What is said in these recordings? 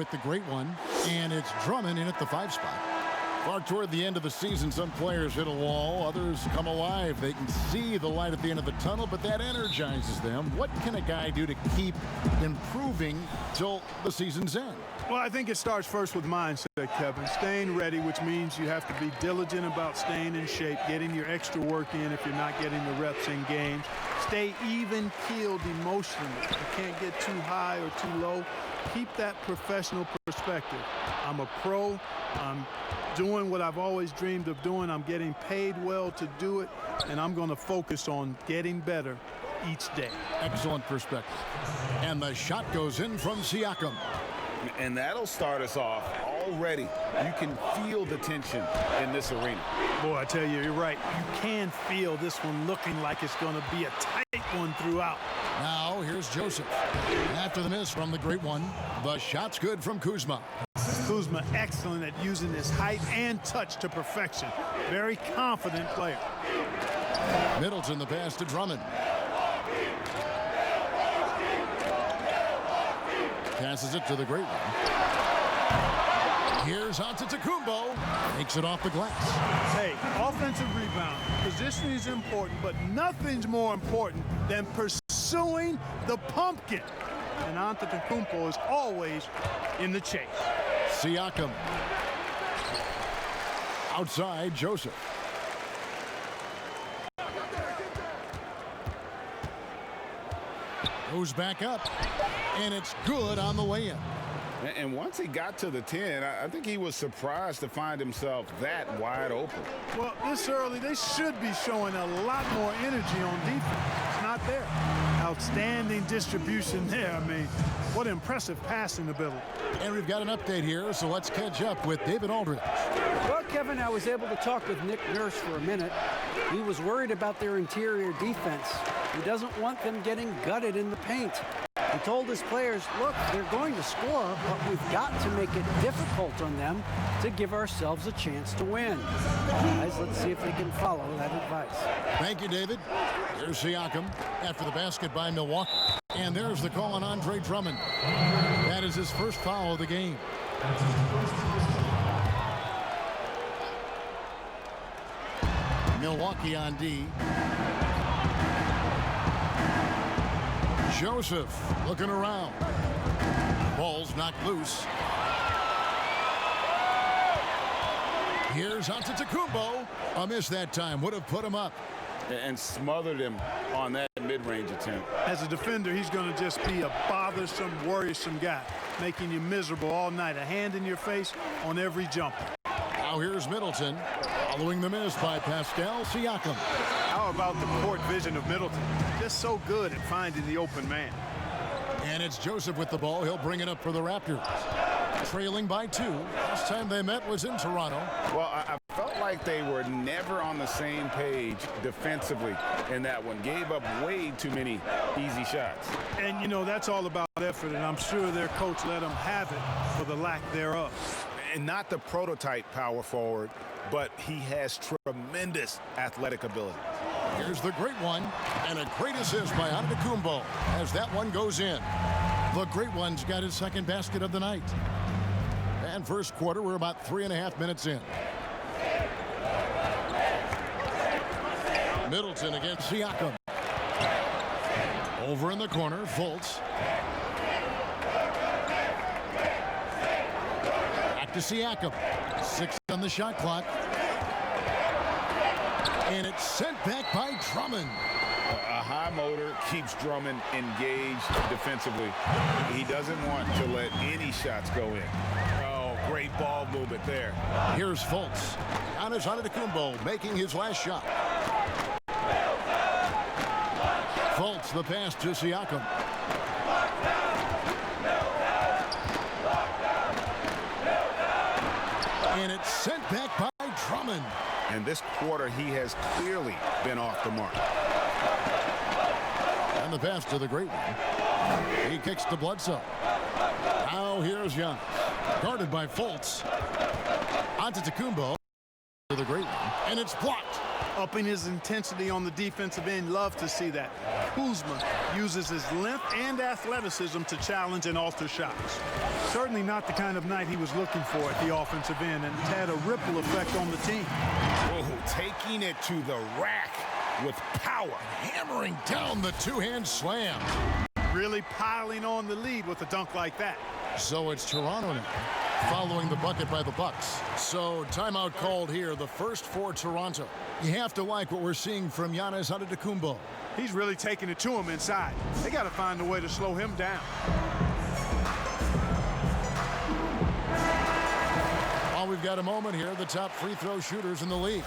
with the great one, and it's Drummond in at the 5 spot. Far toward the end of the season, some players hit a wall, others come alive. They can see the light at the end of the tunnel, but that energizes them. What can a guy do to keep improving till the season's end? Well, I think it starts first with mindset, Kevin. Staying ready, which means you have to be diligent about staying in shape, getting your extra work in if you're not getting the reps in games. Stay even-keeled emotionally. You can't get too high or too low. Keep that professional perspective. I'm a pro. I'm doing what I've always dreamed of doing. I'm getting paid well to do it, and I'm going to focus on getting better each day. Excellent perspective. And the shot goes in from Siakam. And that'll start us off already. You can feel the tension in this arena. Boy, I tell you, you're right. You can feel this one looking like it's going to be a tight one throughout. Now, here's Joseph. After the miss from the great one, the shot's good from Kuzma. Kuzma excellent at using his height and touch to perfection. Very confident player. Middleton the pass to Drummond. Passes it to the great one. Here's Antetokounmpo. Takes it off the glass. Hey, offensive rebound. Position is important, but nothing's more important than pursuing the pumpkin. And Antetokounmpo is always in the chase. Siakam. Outside, Joseph. Goes back up. And it's good on the way in. And once he got to the 10, I think he was surprised to find himself that wide open. Well, this early, they should be showing a lot more energy on defense. It's not there. Outstanding distribution there. I mean, what impressive passing ability. And we've got an update here, so let's catch up with David Aldridge. Well, Kevin, I was able to talk with Nick Nurse for a minute. He was worried about their interior defense. He doesn't want them getting gutted in the paint. He told his players, look, they're going to score, but we've got to make it difficult on them to give ourselves a chance to win. Guys, let's see if they can follow that advice. Thank you, David. Here's Siakam after the basket by Milwaukee. And there's the call on Andre Drummond. That is his first foul of the game. Milwaukee on D. Joseph looking around. Ball's knocked loose. Here's Antetokounmpo. A miss that time. Would have put him up. And smothered him on that mid-range attempt. As a defender, he's going to just be a bothersome, worrisome guy, making you miserable all night. A hand in your face on every jumper. Now here's Middleton. Following the miss by Pascal Siakam. How about the court vision of Middleton? Just so good at finding the open man. And it's Joseph with the ball. He'll bring it up for the Raptors. Trailing by 2. Last time they met was in Toronto. Well, I felt like they were never on the same page defensively in that one. Gave up way too many easy shots. And, you know, that's all about effort, and I'm sure their coach let them have it for the lack thereof. And not the prototype power forward, but he has tremendous athletic ability. Here's the great one, and a great assist by Antetokounmpo as that one goes in. The great one's got his second basket of the night. And first quarter, we're about 3.5 minutes in. Middleton against Siakam. Over in the corner, Fultz. Back to Siakam. 6 on the shot clock. And it's sent back by Drummond. A high motor keeps Drummond engaged defensively. He doesn't want to let any shots go in. Oh, great ball movement there. Here's Fultz. Giannis Antetokounmpo making his last shot. Fultz, the pass to Siakam. And it's sent back by Drummond. And this quarter, he has clearly been off the mark. And the pass to the great one. He kicks to Bledsoe. Now here's Giannis. Guarded by Fultz. Antetokounmpo to the great one. And it's blocked. Upping his intensity on the defensive end. Love to see that. Kuzma uses his length and athleticism to challenge and alter shots. Certainly not the kind of night he was looking for at the offensive end, and it's had a ripple effect on the team. Oh, taking it to the rack with power. Hammering down the two-hand slam. Really piling on the lead with a dunk like that. So it's Toronto now, following the bucket by the Bucks. So timeout called here, the first for Toronto. You have to like what we're seeing from Giannis Antetokounmpo. He's really taking it to him inside. They got to find a way to slow him down. While we've got a moment here, the top free throw shooters in the league.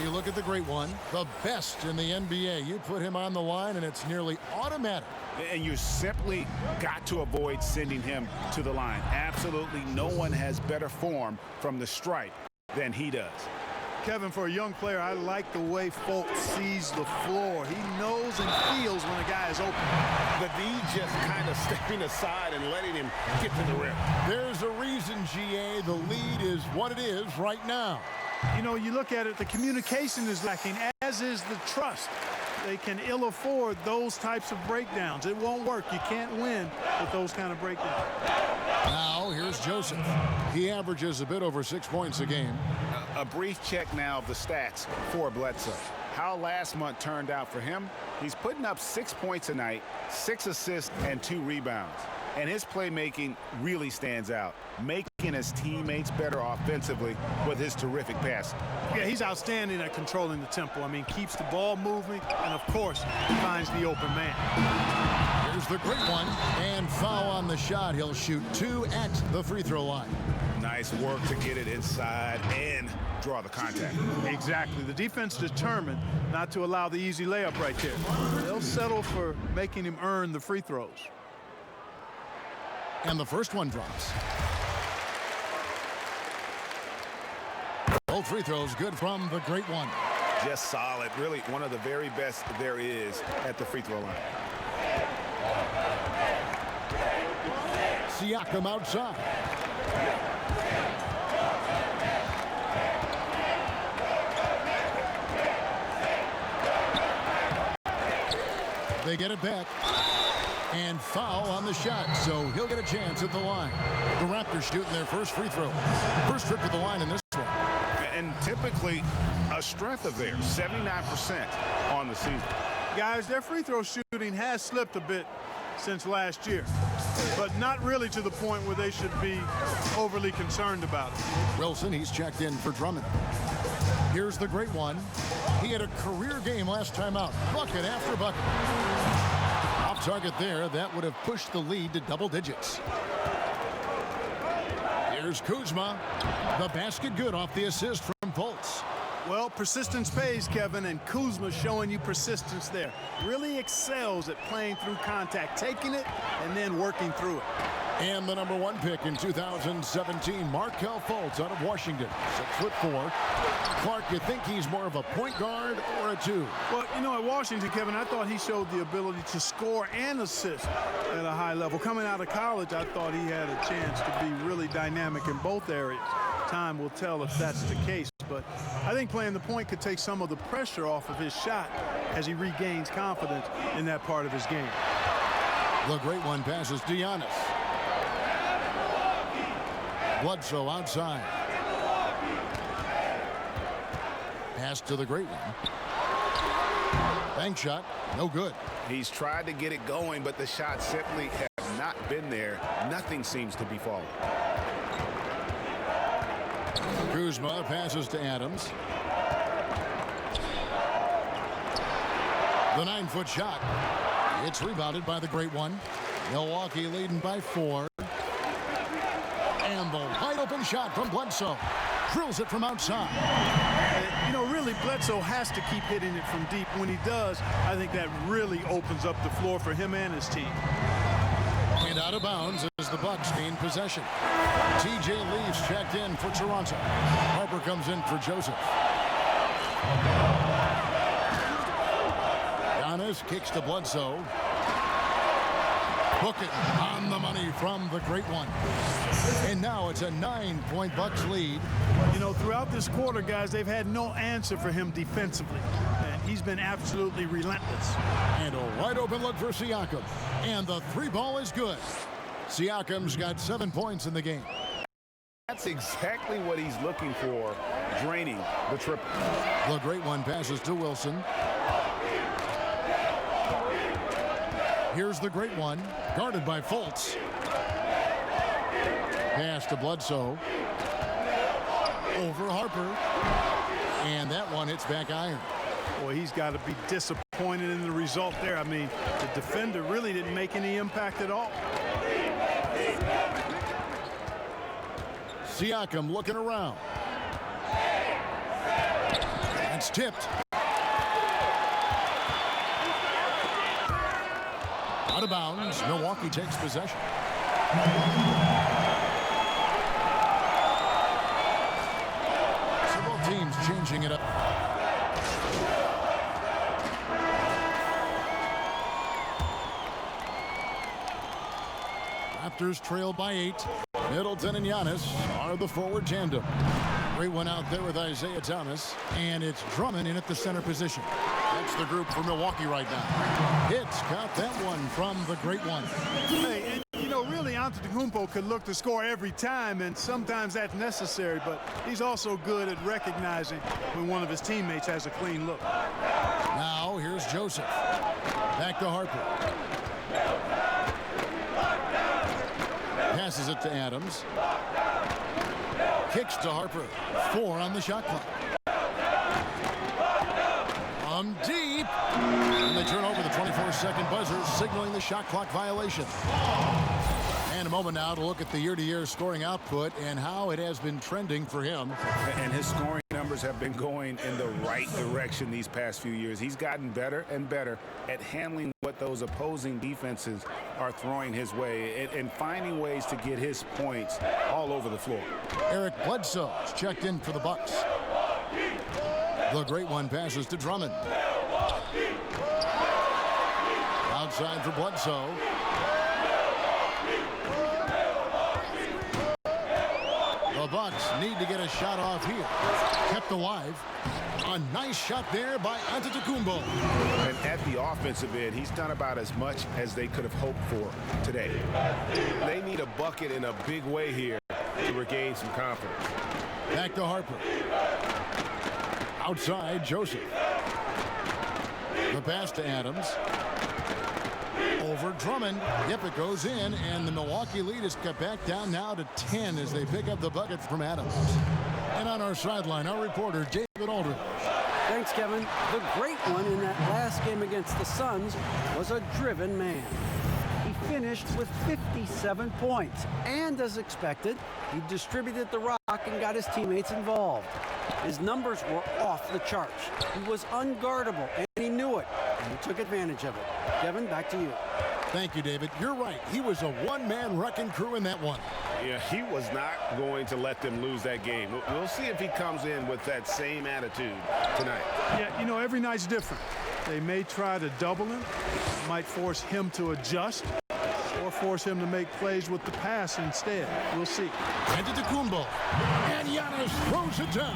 You look at the great one, the best in the NBA. You put him on the line, and it's nearly automatic. And you simply got to avoid sending him to the line. Absolutely no one has better form from the stripe than he does. Kevin, for a young player, I like the way Fultz sees the floor. He knows and feels when a guy is open. The D just kind of stepping aside and letting him get to the rim. There's a reason, GA, the lead is what it is right now. You know, you look at it, the communication is lacking, as is the trust. They can ill afford those types of breakdowns. It won't work. You can't win with those kind of breakdowns. Now, here's Joseph. He averages a bit over 6 points a game. A brief check now of the stats for Bledsoe. How last month turned out for him. He's putting up 6 points a night, 6 assists, and 2 rebounds. And his playmaking really stands out, making his teammates better offensively with his terrific passing. Yeah, he's outstanding at controlling the tempo. I mean, keeps the ball moving, and of course, finds the open man. Here's the great one, and foul on the shot. He'll shoot 2 at the free throw line. Nice work to get it inside and draw the contact. Exactly. The defense determined not to allow the easy layup right there. They'll settle for making him earn the free throws. And the first one drops. Both free throws good from the great one. Just solid. Really one of the very best there is at the free throw line. Siakam outside. They get it back. And foul on the shot, so he'll get a chance at the line. The Raptors shooting their first free throw. First trip to the line in this one. And typically a strength of theirs, 79% on the season. Guys, their free throw shooting has slipped a bit since last year, but not really to the point where they should be overly concerned about it. Wilson, he's checked in for Drummond. Here's the great one. He had a career game last time out. Bucket after bucket. Off target there. That would have pushed the lead to double digits. Here's Kuzma. The basket good off the assist from Fultz. Well, persistence pays, Kevin, and Kuzma showing you persistence there. Really excels at playing through contact, taking it, and then working through it. And the number 1 pick in 2017, Markelle Fultz out of Washington, 6'4". Clark, you think he's more of a point guard or a 2? Well, you know, at Washington, Kevin, I thought he showed the ability to score and assist at a high level. Coming out of college, I thought he had a chance to be really dynamic in both areas. Time will tell if that's the case, but I think playing the point could take some of the pressure off of his shot as he regains confidence in that part of his game. The great one passes to Giannis. Bledsoe outside. Pass to the great one. Bank shot, no good. He's tried to get it going, but the shots simply have not been there. Nothing seems to be falling. Kuzma passes to Adams. The 9-foot shot. It's rebounded by the great one. Milwaukee leading by 4. And the wide open shot from Bledsoe. Drills it from outside. You know, really, Bledsoe has to keep hitting it from deep. When he does, I think that really opens up the floor for him and his team. And out of bounds as the Bucks gain possession. TJ Leafs checked in for Toronto. Harper comes in for Joseph. Giannis kicks to Bledsoe. Book it on the money from the great one. And now it's a 9-point Bucks lead. You know, throughout this quarter, guys, they've had no answer for him defensively. And he's been absolutely relentless. And a wide open look for Siakam. And the three ball is good. Siakam's got 7 points in the game. That's exactly what he's looking for, draining the triple. The great one passes to Wilson. Here's the great one, guarded by Fultz. Pass to Bledsoe. Over Harper. And that one hits back iron. Boy, he's got to be disappointed in the result there. I mean, the defender really didn't make any impact at all. Siakam looking around. It's tipped. Out of bounds. Milwaukee takes possession. Several teams changing it up. Raptors trail by 8. Middleton and Giannis are the forward tandem. Great one out there with Isaiah Thomas. And it's Drummond in at the center position. That's the group for Milwaukee right now. Hits got that one from the great one. Hey, and, you know, really, Antetokounmpo could look to score every time, and sometimes that's necessary, but he's also good at recognizing when one of his teammates has a clean look. Now, here's Joseph. Back to Harper. Passes it to Adams. Kicks to Harper. 4 on the shot clock. From deep. And they turn over the 24-second buzzer, signaling the shot clock violation. And a moment now to look at the year-to-year scoring output and how it has been trending for him. And his scoring numbers have been going in the right direction these past few years. He's gotten better and better at handling what those opposing defenses are throwing his way and finding ways to get his points all over the floor. Eric Bledsoe is checked in for the Bucks. The great one passes to Drummond. Outside for Bledsoe. The Bucks need to get a shot off here. Kept alive. A nice shot there by Antetokounmpo. And at the offensive end, he's done about as much as they could have hoped for today. They need a bucket in a big way here to regain some confidence. Back to Harper. Outside, Joseph. The pass to Adams. Over Drummond. Yep, it goes in, and the Milwaukee lead is cut back down now to 10 as they pick up the bucket from Adams. And on our sideline, our reporter, David Aldridge. Thanks, Kevin. The great one in that last game against the Suns was a driven man. He finished with 57 points, and as expected, he distributed the rock and got his teammates involved. His numbers were off the charts. He was unguardable, and he knew it, and he took advantage of it. Kevin, back to you. Thank you, David. You're right. He was a one-man wrecking crew in that one. Yeah, he was not going to let them lose that game. We'll see if he comes in with that same attitude tonight. Yeah, you know, every night's different. They may try to double him, might force him to adjust, or force him to make plays with the pass instead. We'll see. Antetokounmpo. And Giannis throws it down.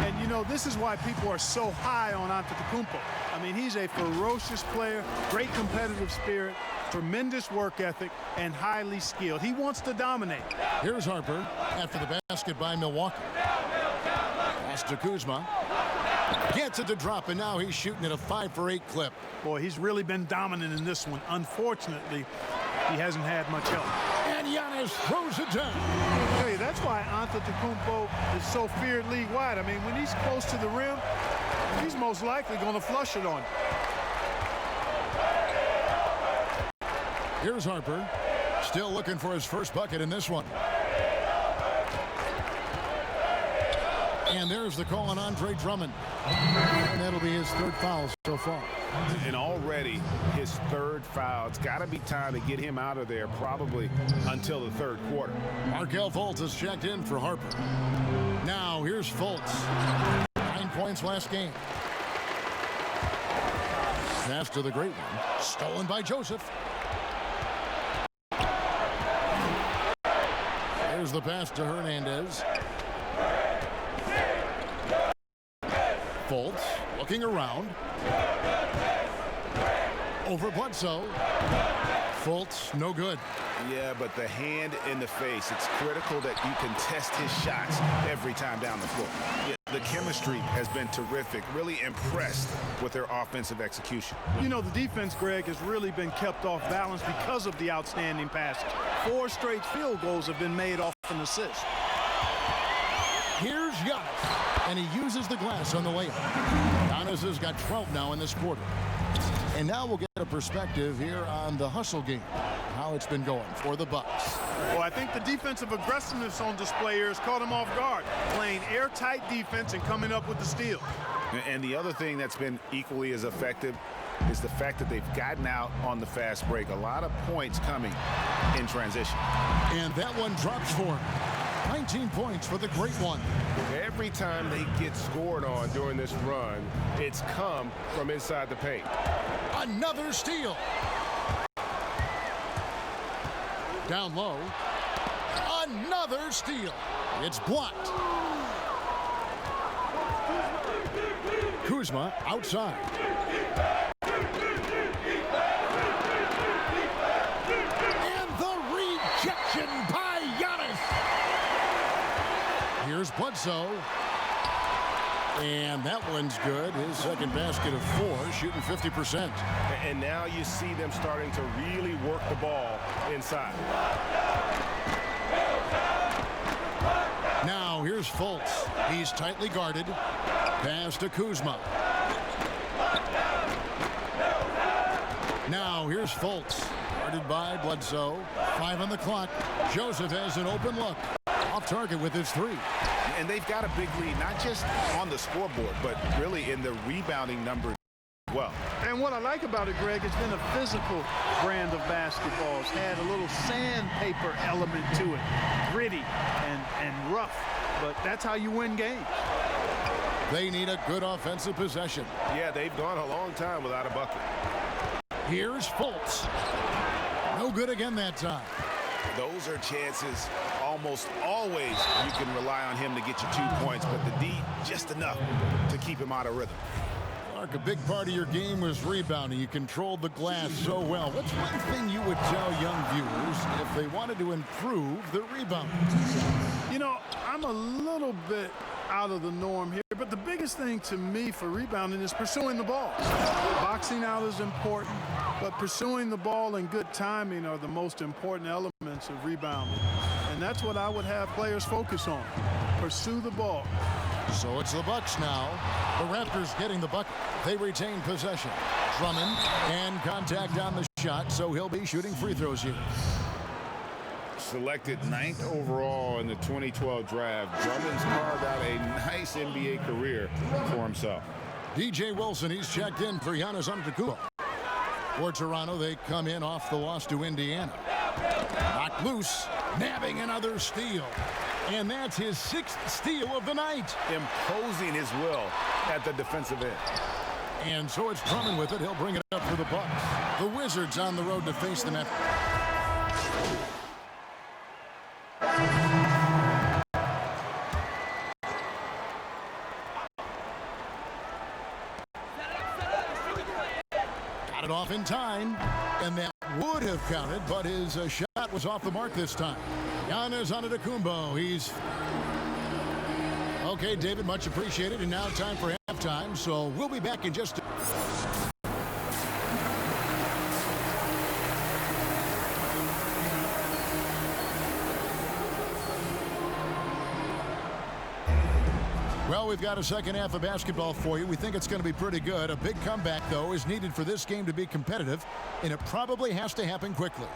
And, you know, this is why people are so high on Antetokounmpo. I mean, he's a ferocious player, great competitive spirit, tremendous work ethic, and highly skilled. He wants to dominate. Here's Harper after the basket by Milwaukee. Pass to Kuzma. Gets it to drop, and now he's shooting at a 5-for-8 clip. Boy, he's really been dominant in this one. Unfortunately, he hasn't had much help. And Giannis throws it down. Hey, that's why Antetokounmpo is so feared league-wide. I mean, when he's close to the rim, he's most likely going to flush it on you. Here's Harper, still looking for his first bucket in this one. And there's the call on Andre Drummond. And that'll be his third foul so far. And already his third foul. It's got to be time to get him out of there probably until the third quarter. Markelle Fultz is checked in for Harper. Now here's Fultz. 9 points last game. Pass to the great one. Stolen by Joseph. Here's the pass to Hernandez. Fultz looking around. Over Bledsoe. Fultz, no good. Yeah, but the hand in the face, it's critical that you can test his shots every time down the floor. Yeah, the chemistry has been terrific. Really impressed with their offensive execution. You know, the defense, Greg, has really been kept off balance because of the outstanding passes. 4 straight field goals have been made off an assist. Here's Giannis, and he uses the glass on the layup. Giannis has got 12 now in this quarter. And now we'll get a perspective here on the hustle game, how it's been going for the Bucks. Well, I think the defensive aggressiveness on display here has caught them off guard, playing airtight defense and coming up with the steal. And the other thing that's been equally as effective is the fact that they've gotten out on the fast break. A lot of points coming in transition. And that one drops for him. 19 points for the great one. Every time they get scored on during this run, it's come from inside the paint. Another steal. Down low. Another steal. It's blocked. Kuzma outside. And the rejection by Giannis. Here's Bledsoe. And that one's good. His second basket of 4, shooting 50%. And now you see them starting to really work the ball inside. Now here's Fultz. He's tightly guarded. Pass to Kuzma. Now here's Fultz. Guarded by Bledsoe. 5 on the clock. Joseph has an open look. Off target with his 3. And they've got a big lead, not just on the scoreboard, but really in the rebounding numbers as well. And what I like about it, Greg, it's been a physical brand of basketball. It's had a little sandpaper element to it. Gritty and rough, but that's how you win games. They need a good offensive possession. Yeah, they've gone a long time without a bucket. Here's Fultz. No good again that time. Those are chances almost always you can rely on him to get you 2 points, but the D just enough to keep him out of rhythm. Clark, a big part of your game was rebounding. You controlled the glass so well. What's one thing you would tell young viewers if they wanted to improve their rebound? You know, I'm a little bit out of the norm here, but the biggest thing to me for rebounding is pursuing the ball. Boxing out is important, but pursuing the ball and good timing are the most important elements of rebounding. And that's what I would have players focus on. Pursue the ball. So it's the Bucks now. The Raptors getting the bucket. They retain possession. Drummond and contact on the shot, so he'll be shooting free throws here. Selected 9th overall in the 2012 draft, Drummond's carved out a nice NBA career for himself. DJ Wilson, he's checked in for Giannis Antetokounmpo. For Toronto, they come in off the loss to Indiana. Knocked loose, nabbing another steal. And that's his 6th steal of the night. Imposing his will at the defensive end. And so it's Drummond with it. He'll bring it up for the Bucks. The Wizards on the road to face them at... Got it off in time, and that would have counted, but his shot was off the mark this time. Giannis Antetokounmpo, he's... Okay, David, much appreciated, and now time for halftime, so we'll be back in just... Well, we've got a second half of basketball for you. We think it's going to be pretty good. A big comeback, though, is needed for this game to be competitive, and it probably has to happen quickly.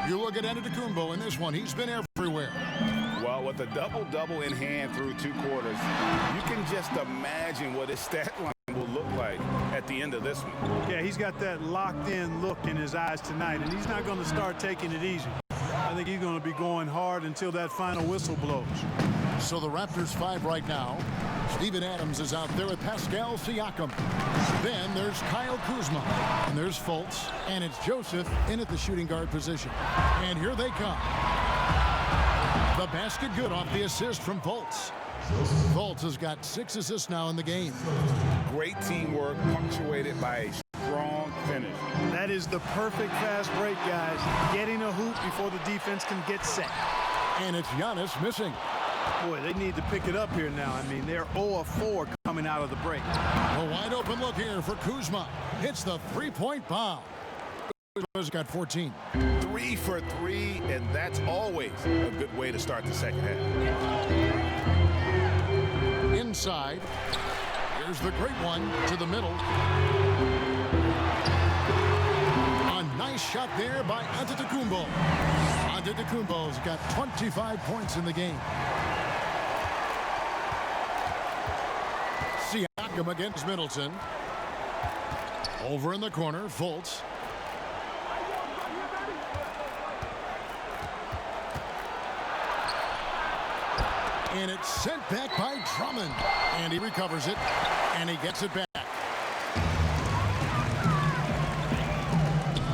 You look at Antetokounmpo in this one. He's been everywhere. Well, with a double-double in hand through 2 quarters, you can just imagine what his stat line will look like at the end of this one. Yeah, he's got that locked-in look in his eyes tonight, and he's not going to start taking it easy. I think he's going to be going hard until that final whistle blows. So the Raptors 5 right now. Steven Adams is out there with Pascal Siakam. Then there's Kyle Kuzma. And there's Fultz. And it's Joseph in at the shooting guard position. And here they come. The basket good off the assist from Fultz. Fultz has got 6 assists now in the game. Great teamwork punctuated by a strong finish. That is the perfect fast break, guys. Getting a hoop before the defense can get set. And it's Giannis missing. Boy, they need to pick it up here now. I mean, they're 0 of 4 coming out of the break. A wide open look here for Kuzma. Hits the three-point bomb. Kuzma's got 14. 3 for 3, and that's always a good way to start the second half. Inside. Here's the great one to the middle. A nice shot there by Antetokounmpo. Antetokounmpo's got 25 points in the game. Siakam against Middleton. Over in the corner, Fultz. And it's sent back by Drummond. And he recovers it. And he gets it back.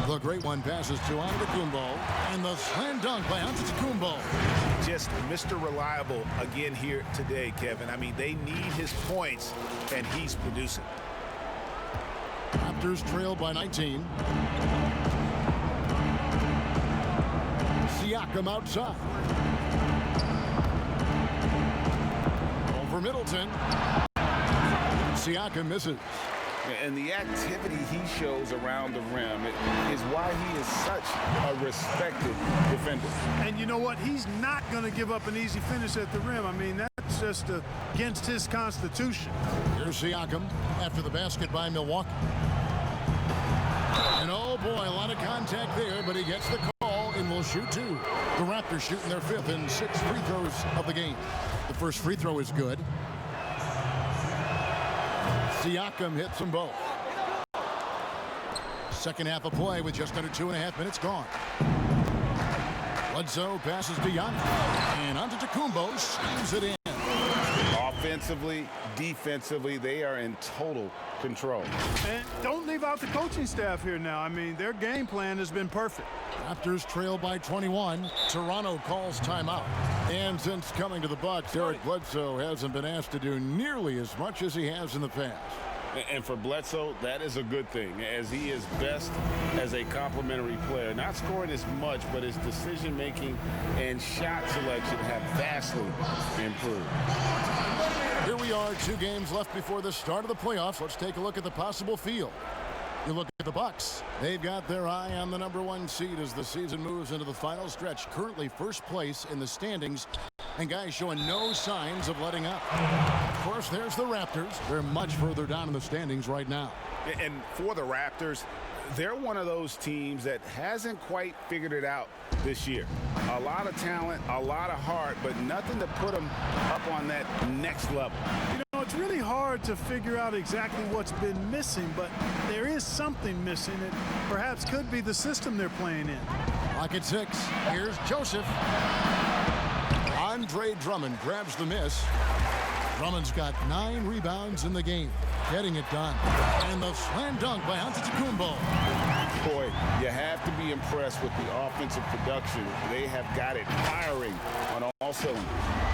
The great one passes to Antetokounmpo. And the slam dunk by Antetokounmpo. Just Mr. Reliable again here today, Kevin. I mean, they need his points, and he's producing. Raptors trail by 19. Siakam outside. Over Middleton. Siakam misses. And the activity he shows around the rim is why he is such a respected defender. And you know what? He's not going to give up an easy finish at the rim. I mean, that's just against his constitution. Here's Siakam after the basket by Milwaukee. And oh boy, a lot of contact there, but he gets the call and will shoot 2. The Raptors shooting their 5th and 6th free throws of the game. The first free throw is good. Siakam hits them both. Second half of play with just under 2.5 minutes gone. Bledsoe passes to Giannis. And Antetokounmpo slams it in. Offensively, defensively, they are in total control. And don't leave out the coaching staff here now. I mean, their game plan has been perfect. Raptors trail by 21. Toronto calls timeout. And since coming to the Bucks, Eric Bledsoe hasn't been asked to do nearly as much as he has in the past. And for Bledsoe, that is a good thing, as he is best as a complementary player. Not scoring as much, but his decision-making and shot selection have vastly improved. Here we are, 2 games left before the start of the playoffs. Let's take a look at the possible field. You look at the Bucks. They've got their eye on the #1 seed as the season moves into the final stretch. Currently first place in the standings, and guys showing no signs of letting up. Of course, there's the Raptors. They're much further down in the standings right now. And for the Raptors, they're one of those teams that hasn't quite figured it out this year. A lot of talent, a lot of heart, but nothing to put them up on that next level. You know, it's really hard to figure out exactly what's been missing, but there is something missing. It perhaps could be the system they're playing in. Clock at 6. Here's Joseph. Andre Drummond grabs the miss. Drummond's got 9 rebounds in the game, getting it done. And the slam dunk by Antetokounmpo. Boy, you have to be impressed with the offensive production. They have got it firing on all cylinders.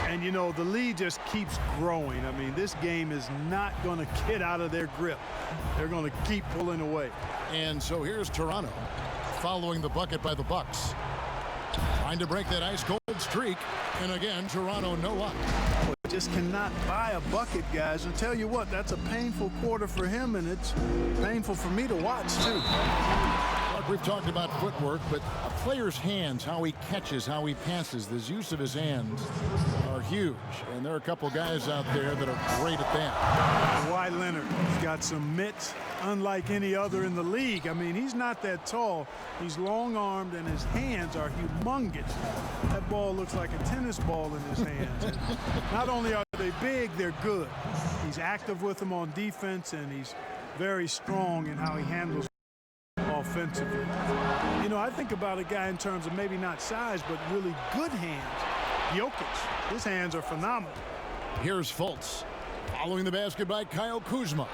And, you know, the lead just keeps growing. I mean, this game is not going to get out of their grip. They're going to keep pulling away. And so here's Toronto following the bucket by the Bucks. Trying to break that ice-cold streak. And again, Toronto no luck. Just cannot buy a bucket, guys. I'll tell you what, that's a painful quarter for him, and it's painful for me to watch, too. Look, we've talked about footwork, but a player's hands, how he catches, how he passes, his use of his hands are huge. And there are a couple guys out there that are great at that. Kawhi Leonard has got some mitts unlike any other in the league. I mean, he's not that tall. He's long-armed, and his hands are humongous. That ball looks like a tennis ball in his hands. And not only are they big, they're good. He's active with them on defense, and he's very strong in how he handles offensively. You know, I think about a guy in terms of maybe not size, but really good hands. Jokic, his hands are phenomenal. Here's Fultz following the basket by Kyle Kuzma.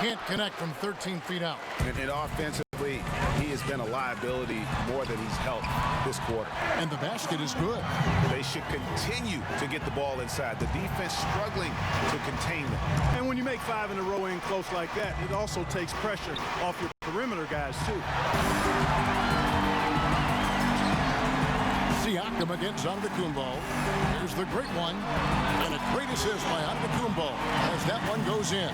Can't connect from 13 feet out. And offensively, he is has been a liability more than he's helped this quarter. And the basket is good. They should continue to get the ball inside. The defense struggling to contain them. And when you make 5 in a row in close like that, it also takes pressure off your perimeter guys, too. Siakam against Antetokounmpo. Here's the great one. And a great assist by Antetokounmpo as that one goes in.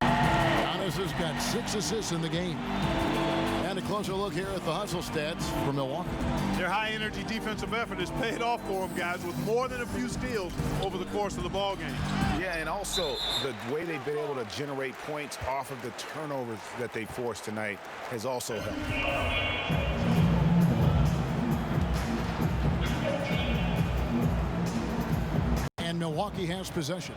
Giannis has got 6 assists in the game. And a closer look here at the hustle stats for Milwaukee. Their high-energy defensive effort has paid off for them, guys, with more than a few steals over the course of the ball game. Yeah, and also the way they've been able to generate points off of the turnovers that they forced tonight has also helped. And Milwaukee has possession.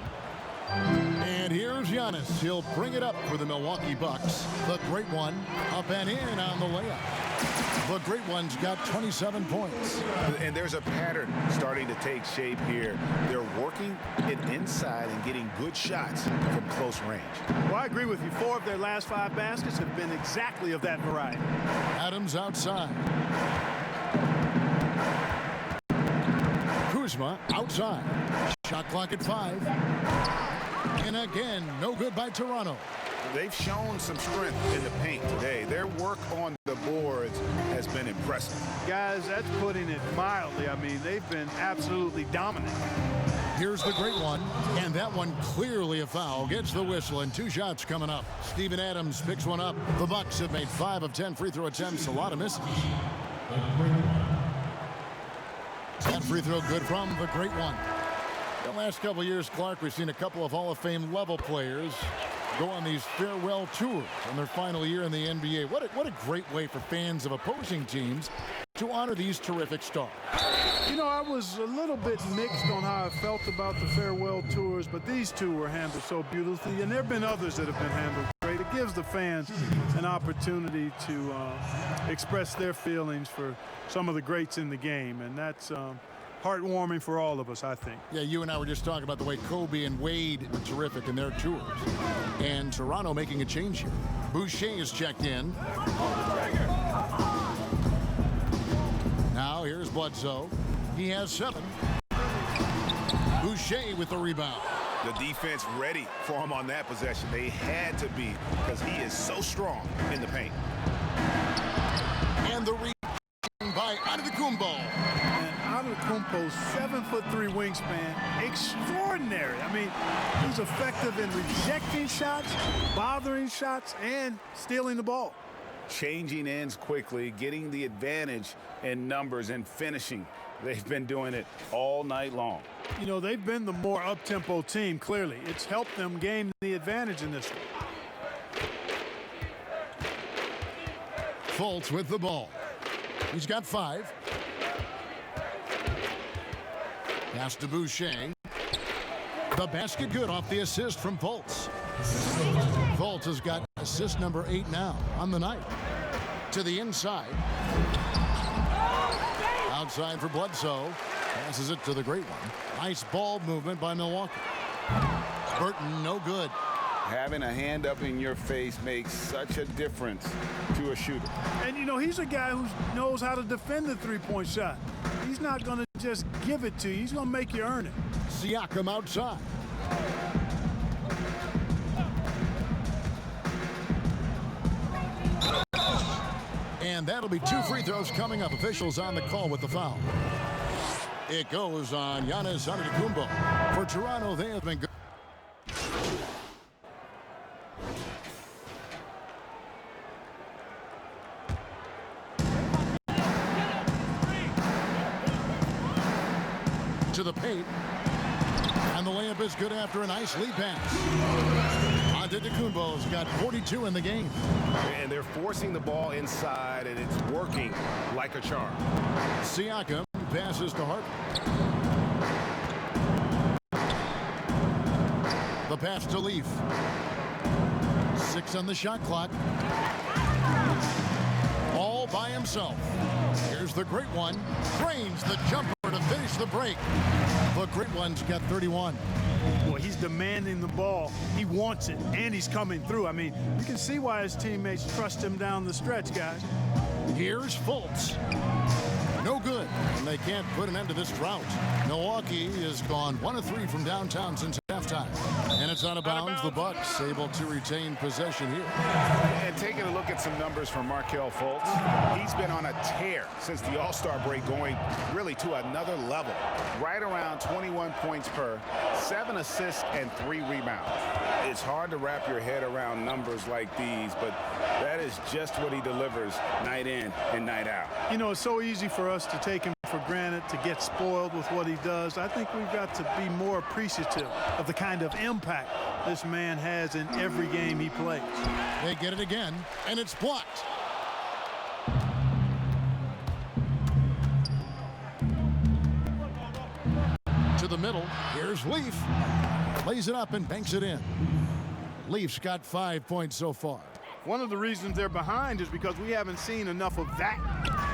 And here's Giannis. He'll bring it up for the Milwaukee Bucks. The great one up and in on the layup. The great one's got 27 points. And there's a pattern starting to take shape here. They're working it inside and getting good shots from close range. Well, I agree with you. 4 of their last 5 baskets have been exactly of that variety. Adams outside. Kuzma outside. Shot clock at 5. And again, no good by Toronto. They've shown some strength in the paint today. Their work on the boards has been impressive. Guys, that's putting it mildly. I mean, they've been absolutely dominant. Here's the great one, and that one clearly a foul. Gets the whistle, and 2 shots coming up. Steven Adams picks one up. The Bucks have made 5 of 10 free throw attempts. A lot of misses. That free throw good from the great one. The last couple of years, Clark, we've seen a couple of Hall of Fame level players go on these farewell tours in their final year in the NBA. What a great way for fans of opposing teams to honor these terrific stars. You know, I was a little bit mixed on how I felt about the farewell tours, but these 2 were handled so beautifully, and there have been others that have been handled great. It gives the fans an opportunity to express their feelings for some of the greats in the game, and that's heartwarming for all of us, I think. Yeah, you and I were just talking about the way Kobe and Wade were terrific in their tours. And Toronto making a change here. Boucher is checked in. Now here's Bledsoe. He has 7. Boucher with the rebound. The defense ready for him on that possession. They had to be because he is so strong in the paint. And the reach by Antetokounmpo. Antetokounmpo's 7'3" wingspan, extraordinary. I mean, he's effective in rejecting shots, bothering shots, and stealing the ball. Changing ends quickly, getting the advantage in numbers and finishing. They've been doing it all night long. You know, they've been the more up-tempo team, clearly. It's helped them gain the advantage in this one. Fultz with the ball. He's got 5. Pass to Boucher. The basket good off the assist from Fultz. Fultz has got assist number 8 now on the night. To the inside. Outside for Bledsoe. Passes it to the great one. Nice ball movement by Milwaukee. Burton, no good. Having a hand up in your face makes such a difference to a shooter. And, you know, he's a guy who knows how to defend the three-point shot. He's not going to just give it to you. He's going to make you earn it. Siakam outside. And that'll be 2 free throws coming up. Officials on the call with the foul. It goes on Giannis Antetokounmpo. For Toronto, they have been good. To the paint. And the layup is good after a nice lead pass. Antetokounmpo's got 42 in the game. And they're forcing the ball inside, and it's working like a charm. Siakam passes to Harden. The pass to Leaf. 6 on the shot clock. All by himself. Here's the great one. Drains the jumper to finish the break. The great one's got 31. Boy, he's demanding the ball. He wants it, and he's coming through. I mean, you can see why his teammates trust him down the stretch, guys. Here's Fultz. No good, and they can't put an end to this drought. Milwaukee has gone 1 of 3 from downtown since halftime. And it's out of bounds. The Bucks able to retain possession here. And taking a look at some numbers from Markelle Fultz, he's been on a tear since the All-Star break, going really to another level. Right around 21 points per, 7 assists, and 3 rebounds. It's hard to wrap your head around numbers like these, but that is just what he delivers night in and night out. You know, it's so easy for us to take him for granted, to get spoiled with what he does. I think we've got to be more appreciative of the kind of impact this man has in every game he plays. They get it again, and it's blocked. To the middle, here's Leaf. Lays it up and banks it in. Leaf's got 5 points so far. One of the reasons they're behind is because we haven't seen enough of that.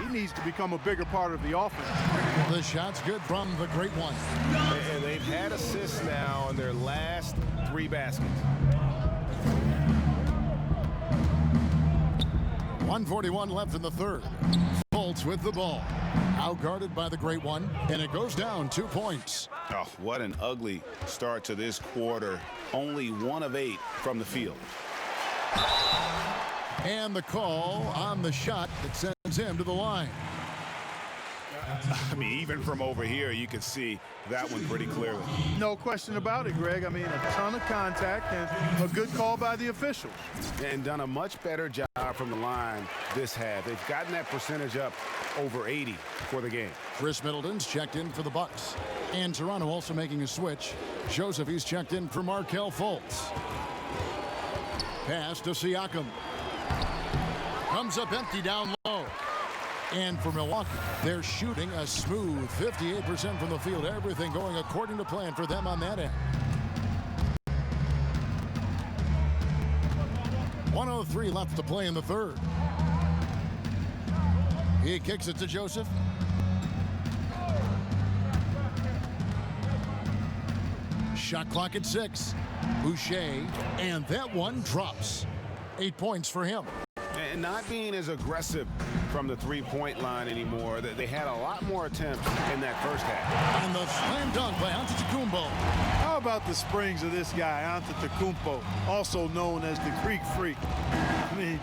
He needs to become a bigger part of the offense. The shot's good from the great one. And they've had assists now in their last 3 baskets. 1:41 left in the third. Fultz with the ball. Outguarded by the great one, and it goes down 2 points. Oh, what an ugly start to this quarter. Only 1 of 8 from the field. And the call on the shot that sends him to the line. I mean, even from over here, you could see that one pretty clearly. No question about it, Greg. I mean, a ton of contact and a good call by the officials. And done a much better job from the line this half. They've gotten that percentage up over 80 for the game. Chris Middleton's checked in for the Bucks. And Toronto also making a switch. Joseph, he's checked in for Markelle Fultz. Pass to Siakam. Comes up empty down low. And for Milwaukee, they're shooting a smooth 58% from the field. Everything going according to plan for them on that end. 1:03 left to play in the third. He kicks it to Joseph. Shot clock at 6. Boucher, and that one drops. 8 points for him. And not being as aggressive from the three-point line anymore. They had a lot more attempts in that first half. And the slam dunk by Antetokounmpo. How about the springs of this guy, Antetokounmpo, also known as the Greek Freak? I mean,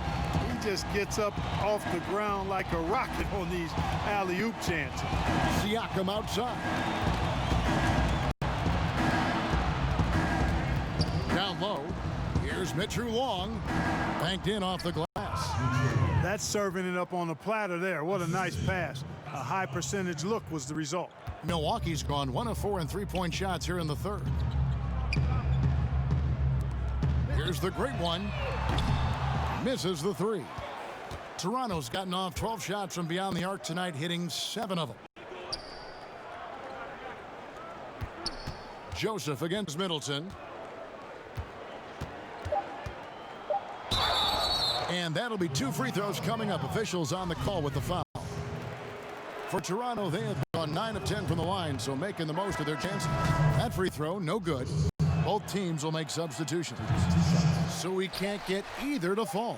he just gets up off the ground like a rocket on these alley-oop chances. Siakam outside. Down low. Here's Mitru Long. Banked in off the glass. That's serving it up on the platter there. What a nice pass. A high percentage look was the result. Milwaukee's gone 1 of 4 in three-point shots here in the third. Here's the great one. Misses the 3. Toronto's gotten off 12 shots from beyond the arc tonight, hitting 7 of them. Joseph against Middleton. And that'll be 2 free throws coming up. Officials on the call with the foul. For Toronto, they have gone 9 of 10 from the line, so making the most of their chances. That free throw, no good. Both teams will make substitutions. So we can't get either to fall.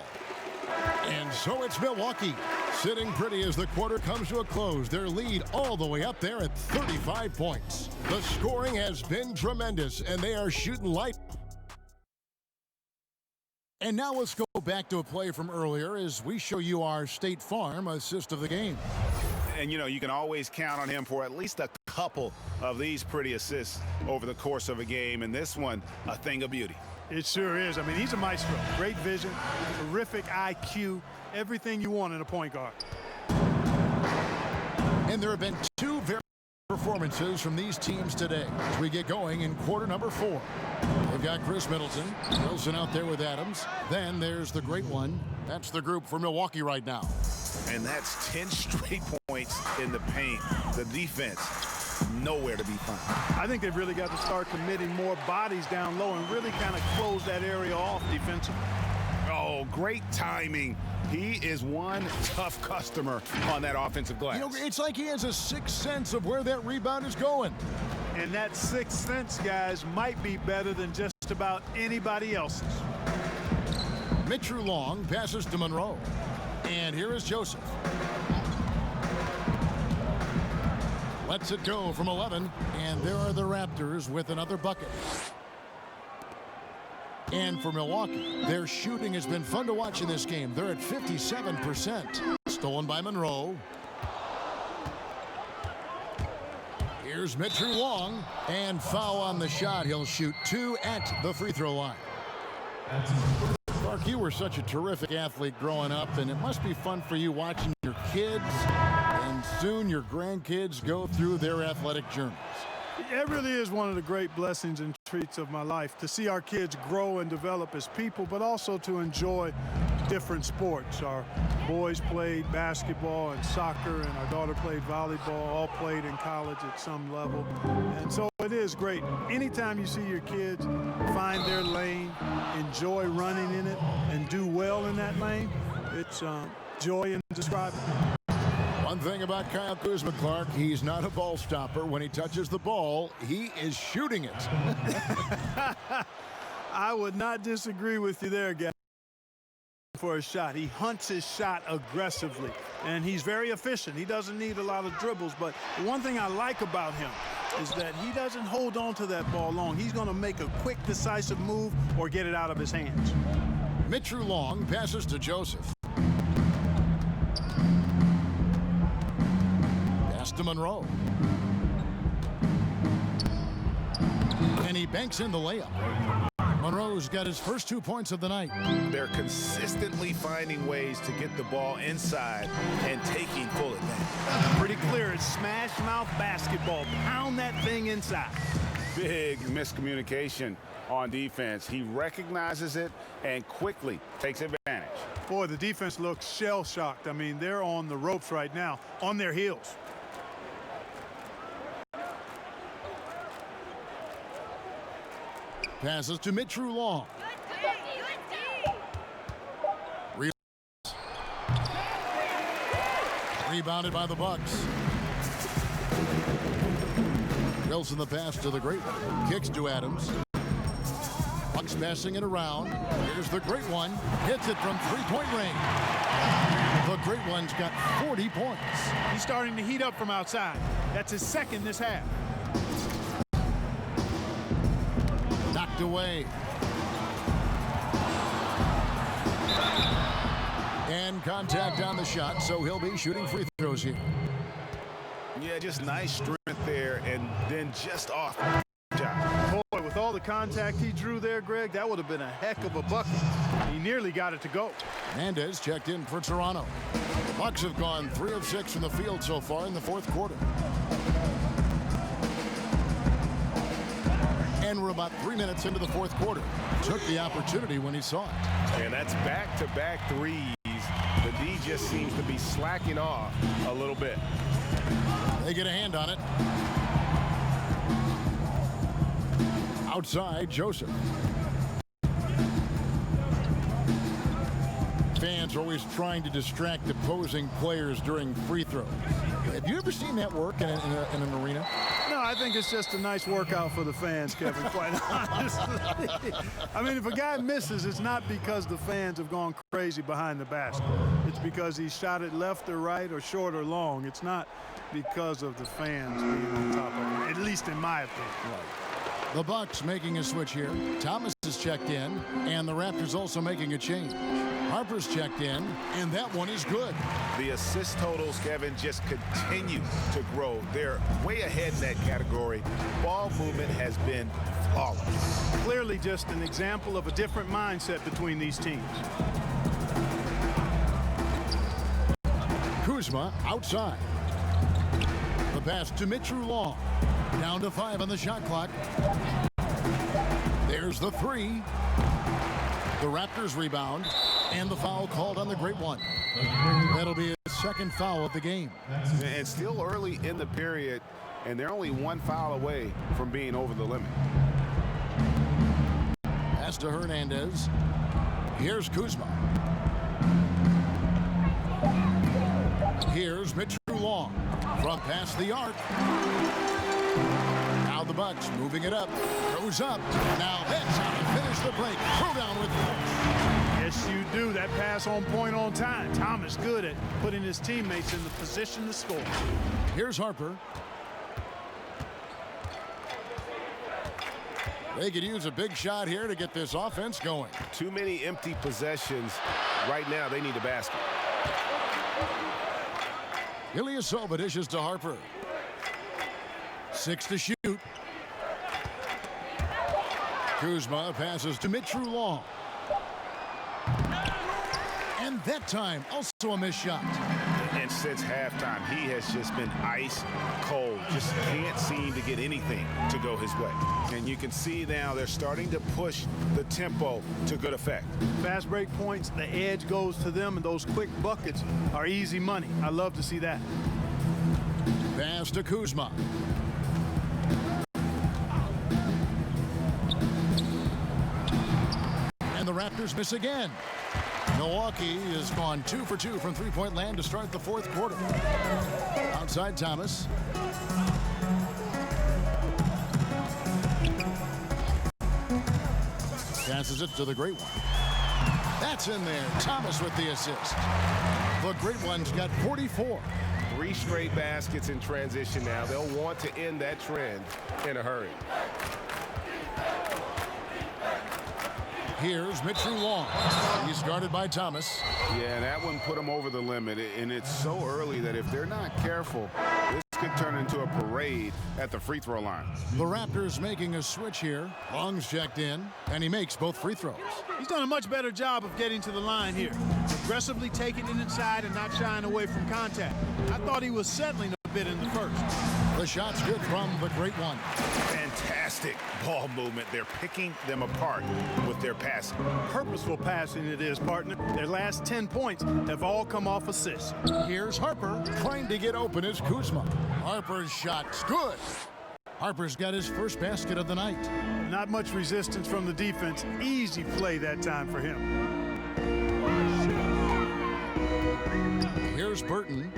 And so it's Milwaukee sitting pretty as the quarter comes to a close. Their lead all the way up there at 35 points. The scoring has been tremendous, and they are shooting light. And now let's go back to a play from earlier as we show you our State Farm assist of the game. And, you know, you can always count on him for at least a couple of these pretty assists over the course of a game. And this one, a thing of beauty. It sure is. I mean, he's a maestro. Great vision, terrific IQ, everything you want in a point guard. And there have been 2 very performances from these teams today as we get going in quarter number 4. They've got Chris Middleton, Wilson out there with Adams. Then there's the great one. That's the group for Milwaukee right now. And that's 10 straight points in the paint. The defense, nowhere to be found. I think they've really got to start committing more bodies down low and really kind of close that area off defensively. Oh, great timing. He is one tough customer on that offensive glass. You know, it's like he has a sixth sense of where that rebound is going. And that sixth sense, guys, might be better than just about anybody else's. Mitchell Long passes to Monroe. And here is Joseph. Lets it go from 11. And there are the Raptors with another bucket. And for Milwaukee, their shooting has been fun to watch in this game. They're at 57%. Stolen by Monroe. Here's Mitchell Long. And foul on the shot. He'll shoot 2 at the free throw line. Clark, you were such a terrific athlete growing up, and it must be fun for you watching your kids and soon your grandkids go through their athletic journeys. It really is one of the great blessings and treats of my life to see our kids grow and develop as people, but also to enjoy different sports. Our boys played basketball and soccer, and our daughter played volleyball, all played in college at some level. And so it is great. Anytime you see your kids find their lane, enjoy running in it, and do well in that lane, it's joy indescribable. One thing about Kyle Kuzma, Clark, he's not a ball stopper. When he touches the ball, he is shooting it. I would not disagree with you there, guys. For a shot, he hunts his shot aggressively, and he's very efficient. He doesn't need a lot of dribbles, but the one thing I like about him is that he doesn't hold on to that ball long. He's going to make a quick, decisive move or get it out of his hands. Mitchell Long passes to Joseph. To Monroe. And he banks in the layup. Monroe's got his first 2 points of the night. They're consistently finding ways to get the ball inside and taking full advantage. Pretty clear. It's smash mouth basketball. Pound that thing inside. Big miscommunication on defense. He recognizes it and quickly takes advantage. Boy, the defense looks shell-shocked. I mean, they're on the ropes right now, on their heels. Passes to Mitchell Long. Rebounded by the Bucks. Wilson the pass to the Great One. Kicks to Adams. Bucks passing it around. Here's the Great One. Hits it from three-point range. The Great One's got 40 points. He's starting to heat up from outside. That's his second this half. Knocked away. And contact on the shot, so he'll be shooting free throws here. Yeah, just nice strength there, and then just off. Boy, with all the contact he drew there, Greg, that would have been a heck of a bucket. He nearly got it to go. Hernandez checked in for Toronto. Bucks have gone 3 of 6 from the field so far in the fourth quarter. And we're about 3 minutes into the fourth quarter. Took the opportunity when he saw it. And that's back-to-back threes. The D just seems to be slacking off a little bit. They get a hand on it. Outside, Joseph. Fans are always trying to distract opposing players during free throws. Have you ever seen that work in an arena? No, I think it's just a nice workout for the fans, Kevin, quite honestly. I mean, if a guy misses, it's not because the fans have gone crazy behind the basket. It's because he shot it left or right or short or long. It's not because of the fans being on top of him, at least in my opinion. Right. The Bucks making a switch here. Thomas is checked in, and the Raptors also making a change. Harper's checked in, and that one is good. The assist totals, Kevin, just continue to grow. They're way ahead in that category. Ball movement has been flawless. Clearly just an example of a different mindset between these teams. Kuzma outside. The pass to Mitchell Long. Down to 5 on the shot clock. There's the 3. The Raptors rebound, and the foul called on the Great One. That'll be his second foul of the game. And still early in the period, and they're only 1 foul away from being over the limit. Pass to Hernandez. Here's Kuzma. Here's Mitchell Long from past the arc. Now the Bucks moving it up. Goes up. Now that's how to finish the break. Throw down with force. Yes, you do. That pass on point on time. Thomas good at putting his teammates in the position to score. Here's Harper. They could use a big shot here to get this offense going. Too many empty possessions. Right now, they need a basket. Ilyasova dishes to Harper. 6 to shoot. Kuzma passes to Mitchell Long. And that time, also a missed shot. And since halftime, he has just been ice cold. Just can't seem to get anything to go his way. And you can see now they're starting to push the tempo to good effect. Fast break points, the edge goes to them, and those quick buckets are easy money. I love to see that. Pass to Kuzma. And the Raptors miss again. Milwaukee has gone 2 for 2 from three-point land to start the fourth quarter. Outside Thomas. Passes it to the Great One. That's in there. Thomas with the assist. The Great One's got 44. 3 straight baskets in transition now. They'll want to end that trend in a hurry. Here's Mitchell Long. He's guarded by Thomas. Yeah, that one put him over the limit, and it's so early that if they're not careful, this could turn into a parade at the free throw line. The Raptors making a switch here. Long's checked in, and he makes both free throws. He's done a much better job of getting to the line here. Aggressively taking it inside and not shying away from contact. I thought he was settling a bit in the first. The shot's good from the Great One. Fantastic ball movement. They're picking them apart with their passing. Purposeful passing it is, partner. Their last 10 points have all come off assists. Here's Harper trying to get open as Kuzma. Harper's shot's good. Harper's got his first basket of the night. Not much resistance from the defense. Easy play that time for him. Here's Burton.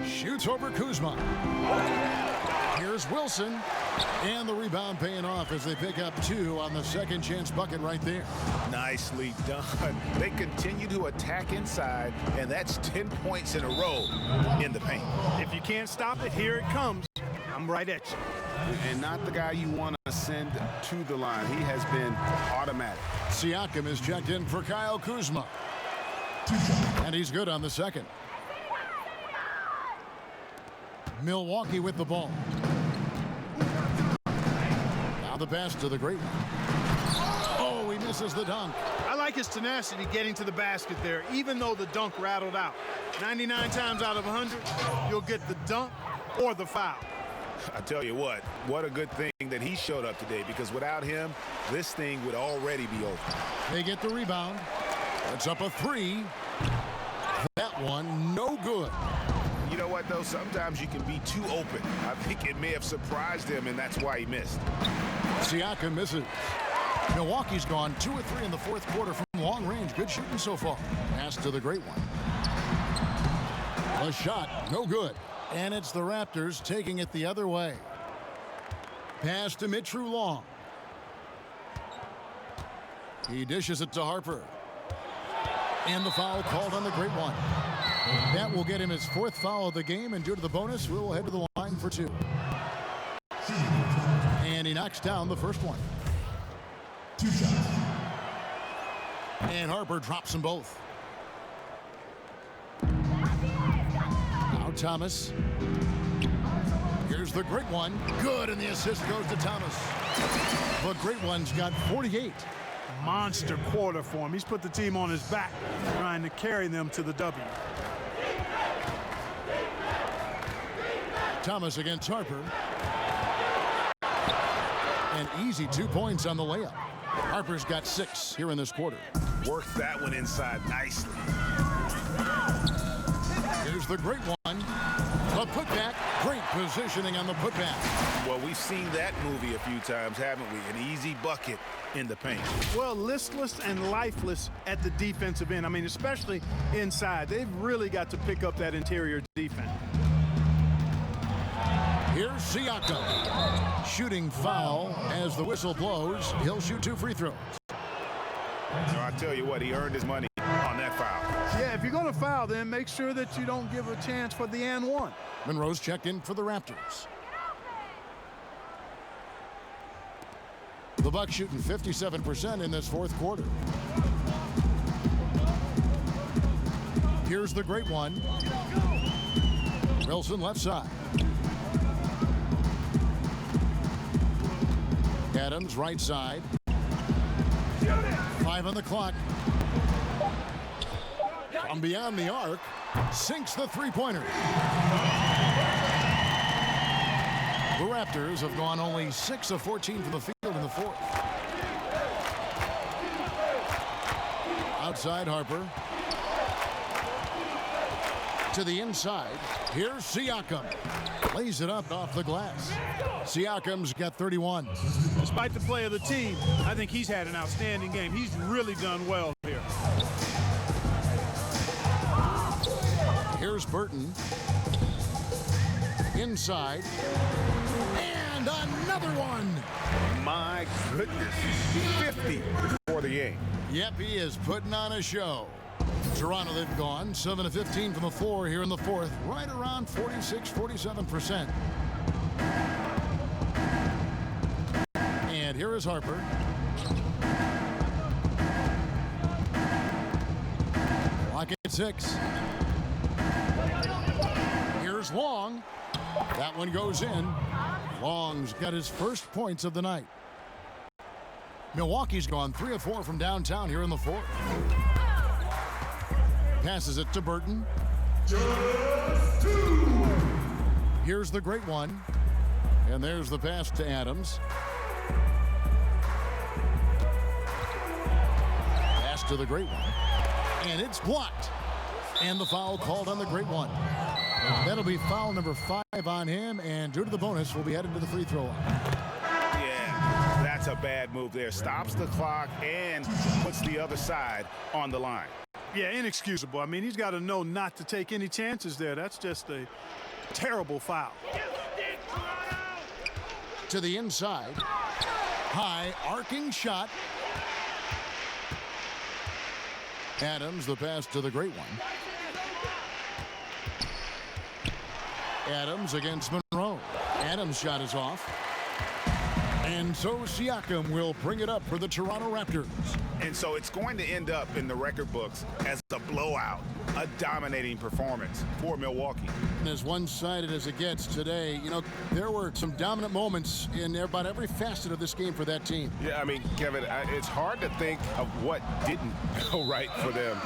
Shoots over Kuzma. Here's Wilson. And the rebound paying off as they pick up 2 on the second chance bucket right there. Nicely done. They continue to attack inside, and that's 10 points in a row in the paint. If you can't stop it, here it comes. I'm right at you. And not the guy you want to send to the line. He has been automatic. Siakam is checked in for Kyle Kuzma. And he's good on the second. Milwaukee with the ball. Now the pass to the Great One. Oh, he misses the dunk. I like his tenacity getting to the basket there, even though the dunk rattled out. 99 times out of 100, you'll get the dunk or the foul. I tell you what a good thing that he showed up today, because without him, this thing would already be over. They get the rebound. It's up a 3. That one, no good. You know what, though? Sometimes you can be too open. I think it may have surprised him, and that's why he missed. Siakam misses. Milwaukee's gone 2 or 3 in the fourth quarter from long range. Good shooting so far. Pass to the Great One. A shot, no good. And it's the Raptors taking it the other way. Pass to Mitchell Long. He dishes it to Harper. And the foul called on the Great One. That will get him his 4th foul of the game, and due to the bonus, we'll head to the line for 2. And he knocks down the first one. 2 shots. And Harper drops them both. Now Thomas. Here's the Great One. Good, and the assist goes to Thomas. The Great One's got 48. Monster quarter for him. He's put the team on his back, trying to carry them to the W. Thomas against Harper. An easy 2 points on the layup. Harper's got 6 here in this quarter. Worked that one inside nicely. Here's the Great One. The putback. Great positioning on the putback. Well, we've seen that movie a few times, haven't we? An easy bucket in the paint. Well, listless and lifeless at the defensive end. I mean, especially inside. They've really got to pick up that interior defense. Here's Siakam. Shooting foul as the whistle blows. He'll shoot 2 free throws. So I tell you what, he earned his money on that foul. Yeah, if you're going to foul, then make sure that you don't give a chance for the and one. Monroe's checked in for the Raptors. The Bucks shooting 57% in this fourth quarter. Here's the great one. Wilson left side. Adams right side. 5 on the clock. From beyond the arc, sinks the three-pointer. The Raptors have gone only 6 of 14 from the field in the fourth. Outside Harper. To the inside. Here's Siakam. Lays it up off the glass. Siakam's got 31. Despite the play of the team, I think he's had an outstanding game. He's really done well here. Here's Burton. Inside. And another one. My goodness. 50 for the game. Yep, he is putting on a show. Toronto, they've gone 7 of 15 from the floor here in the fourth, right around 46-47%. And here is Harper. Clock at 6. Here's Long. That one goes in. Long's got his first points of the night. Milwaukee's gone 3 of 4 from downtown here in the fourth. Passes it to Burton. Here's the great one. And there's the pass to Adams. Pass to the great one. And it's blocked. And the foul called on the great one. That'll be foul number 5 on him. And due to the bonus, we'll be headed to the free throw line. Yeah, that's a bad move there. Stops the clock and puts the other side on the line. Yeah, inexcusable. I mean, he's got to know not to take any chances there. That's just a terrible foul. To the inside. High arcing shot. Adams, the pass to the great one. Adams against Monroe. Adams' shot is off. And so Siakam will bring it up for the Toronto Raptors. And so it's going to end up in the record books as a blowout, a dominating performance for Milwaukee. And as one-sided as it gets today, you know, there were some dominant moments in about every facet of this game for that team. Yeah, I mean, Kevin, it's hard to think of what didn't go right for them.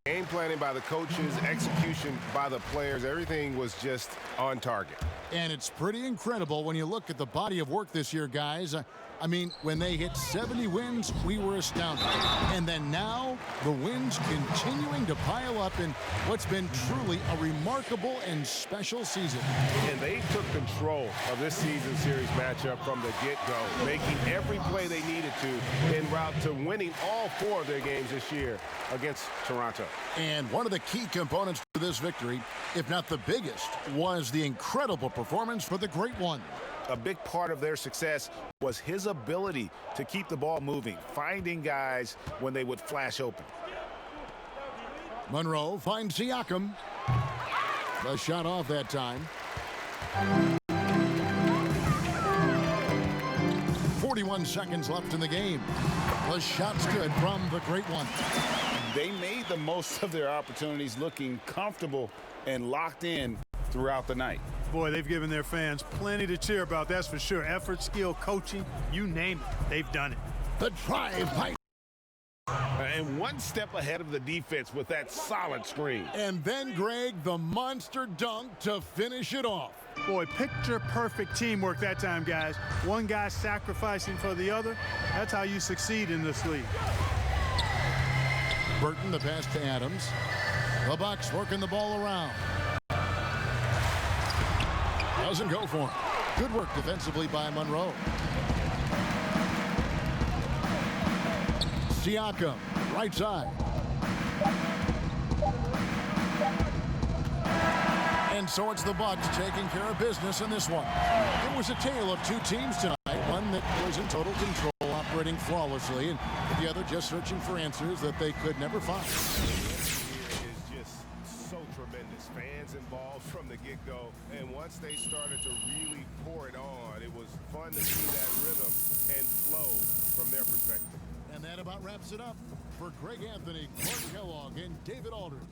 Game planning by the coaches, execution by the players, everything was just on target. And it's pretty incredible when you look at the body of work this year, guys. I mean, when they hit 70 wins, we were astounded. And then now, the wins continuing to pile up in what's been truly a remarkable and special season. And they took control of this season series matchup from the get-go, making every play they needed to en route to winning all 4 of their games this year against Toronto. And one of the key components to this victory, if not the biggest, was the incredible performance for the great one. A big part of their success was his ability to keep the ball moving, finding guys when they would flash open. Monroe finds Siakam. The shot off that time. 41 seconds left in the game. The shot's good from the great one. They made the most of their opportunities, looking comfortable and locked in throughout the night. Boy, they've given their fans plenty to cheer about, that's for sure. Effort, skill, coaching, you name it, they've done it. The drive by. And one step ahead of the defense with that solid screen. And then, Greg, the monster dunk to finish it off. Boy, picture-perfect teamwork that time, guys. One guy sacrificing for the other. That's how you succeed in this league. Burton, the pass to Adams. The Bucks working the ball around. Doesn't go for him. Good work defensively by Monroe. Siakam, right side. And so it's the Bucks taking care of business in this one. It was a tale of two teams tonight. One that was in total control, operating flawlessly, and the other just searching for answers that they could never find. Is just so tremendous. Fans involved from the get-go, and once they started to really pour it on, it was fun to see that rhythm and flow from their perspective. And that about wraps it up. For Greg Anthony, Clark Kellogg, and David Aldridge.